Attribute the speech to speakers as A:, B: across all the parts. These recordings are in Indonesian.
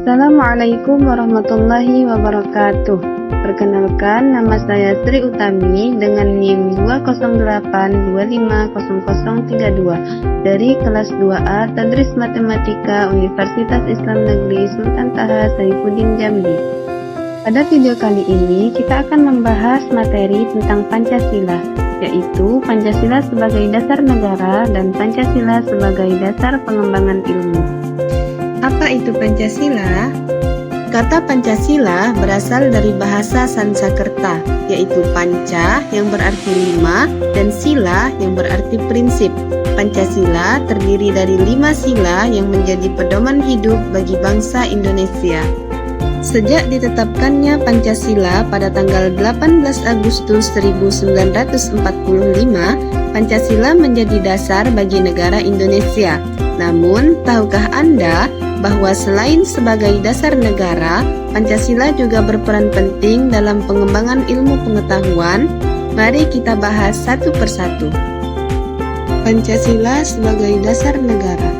A: Assalamualaikum warahmatullahi wabarakatuh. Perkenalkan, nama saya Sri Utami dengan NIM 208250032 dari kelas 2A Tadris Matematika Universitas Islam Negeri Sultan Taha Saifuddin Jambi. Pada video kali ini kita akan membahas materi tentang Pancasila, yaitu Pancasila sebagai dasar negara dan Pancasila sebagai dasar pengembangan ilmu. Apa itu Pancasila? Kata Pancasila berasal dari bahasa Sanskerta, yaitu panca yang berarti lima dan sila yang berarti prinsip. Pancasila terdiri dari 5 sila yang menjadi pedoman hidup bagi bangsa Indonesia. Sejak ditetapkannya Pancasila pada tanggal 18 Agustus 1945, Pancasila menjadi dasar bagi negara Indonesia. Namun, tahukah Anda bahwa selain sebagai dasar negara, Pancasila juga berperan penting dalam pengembangan ilmu pengetahuan? Mari kita bahas satu persatu. Pancasila sebagai dasar negara.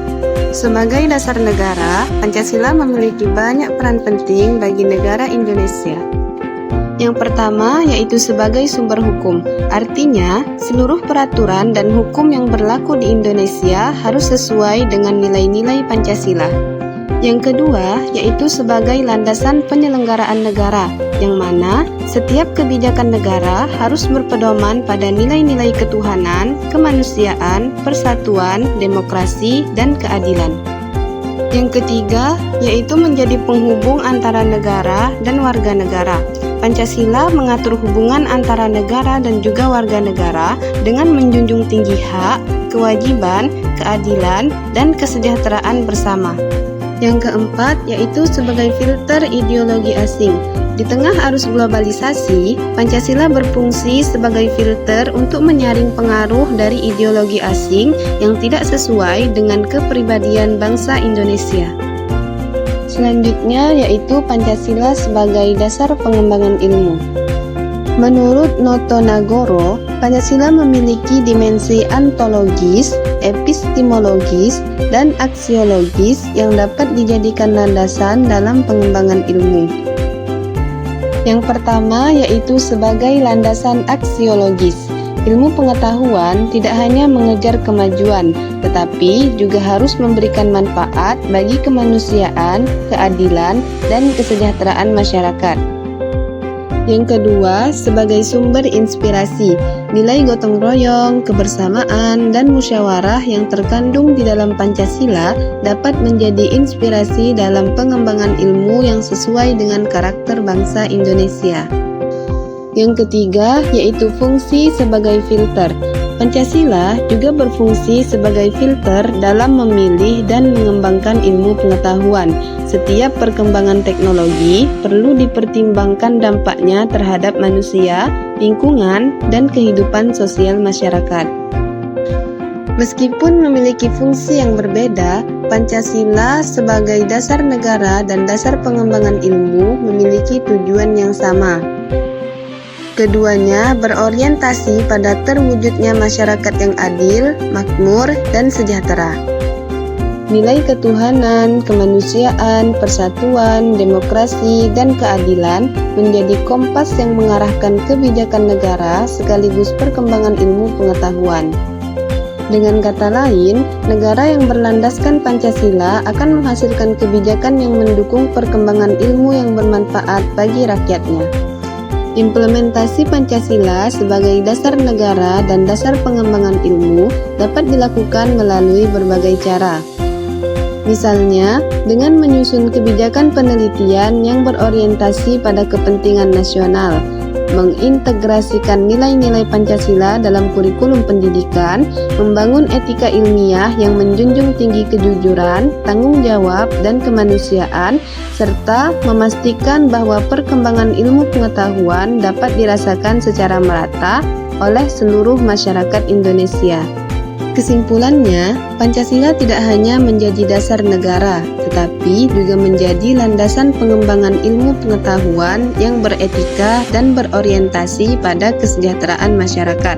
A: Sebagai dasar negara, Pancasila memiliki banyak peran penting bagi negara Indonesia. Yang pertama yaitu sebagai sumber hukum. Artinya, seluruh peraturan dan hukum yang berlaku di Indonesia harus sesuai dengan nilai-nilai Pancasila. Yang kedua yaitu sebagai landasan penyelenggaraan negara, yang mana setiap kebijakan negara harus berpedoman pada nilai-nilai ketuhanan, kemanusiaan, persatuan, demokrasi, dan keadilan. Yang ketiga yaitu menjadi penghubung antara negara dan warga negara. Pancasila mengatur hubungan antara negara dan juga warga negara dengan menjunjung tinggi hak, kewajiban, keadilan, dan kesejahteraan bersama. Yang keempat yaitu sebagai filter ideologi asing. Di tengah arus globalisasi, Pancasila berfungsi sebagai filter untuk menyaring pengaruh dari ideologi asing yang tidak sesuai dengan kepribadian bangsa Indonesia. Selanjutnya yaitu Pancasila sebagai dasar pengembangan ilmu. Menurut Noto Nagoro, Pancasila memiliki dimensi ontologis, epistemologis, dan aksiologis yang dapat dijadikan landasan dalam pengembangan ilmu. Yang pertama yaitu sebagai landasan aksiologis. Ilmu pengetahuan tidak hanya mengejar kemajuan, tetapi juga harus memberikan manfaat bagi kemanusiaan, keadilan, dan kesejahteraan masyarakat. Yang kedua, sebagai sumber inspirasi. Nilai gotong royong, kebersamaan, dan musyawarah yang terkandung di dalam Pancasila dapat menjadi inspirasi dalam pengembangan ilmu yang sesuai dengan karakter bangsa Indonesia. Yang ketiga, yaitu fungsi sebagai filter. Pancasila juga berfungsi sebagai filter dalam memilih dan mengembangkan ilmu pengetahuan. Setiap perkembangan teknologi perlu dipertimbangkan dampaknya terhadap manusia, lingkungan, dan kehidupan sosial masyarakat. Meskipun memiliki fungsi yang berbeda, Pancasila sebagai dasar negara dan dasar pengembangan ilmu memiliki tujuan yang sama. Keduanya berorientasi pada terwujudnya masyarakat yang adil, makmur, dan sejahtera. Nilai ketuhanan, kemanusiaan, persatuan, demokrasi, dan keadilan menjadi kompas yang mengarahkan kebijakan negara sekaligus perkembangan ilmu pengetahuan. Dengan kata lain, negara yang berlandaskan Pancasila akan menghasilkan kebijakan yang mendukung perkembangan ilmu yang bermanfaat bagi rakyatnya. Implementasi Pancasila sebagai dasar negara dan dasar pengembangan ilmu dapat dilakukan melalui berbagai cara. Misalnya, dengan menyusun kebijakan penelitian yang berorientasi pada kepentingan nasional, mengintegrasikan nilai-nilai Pancasila dalam kurikulum pendidikan, membangun etika ilmiah yang menjunjung tinggi kejujuran, tanggung jawab, dan kemanusiaan, serta memastikan bahwa perkembangan ilmu pengetahuan dapat dirasakan secara merata oleh seluruh masyarakat Indonesia. Kesimpulannya, Pancasila tidak hanya menjadi dasar negara, tetapi juga menjadi landasan pengembangan ilmu pengetahuan yang beretika dan berorientasi pada kesejahteraan masyarakat.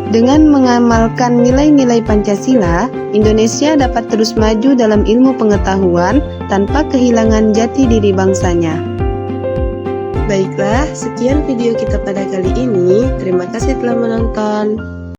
A: Dengan mengamalkan nilai-nilai Pancasila, Indonesia dapat terus maju dalam ilmu pengetahuan tanpa kehilangan jati diri bangsanya. Baiklah, sekian video kita pada kali ini. Terima kasih telah menonton.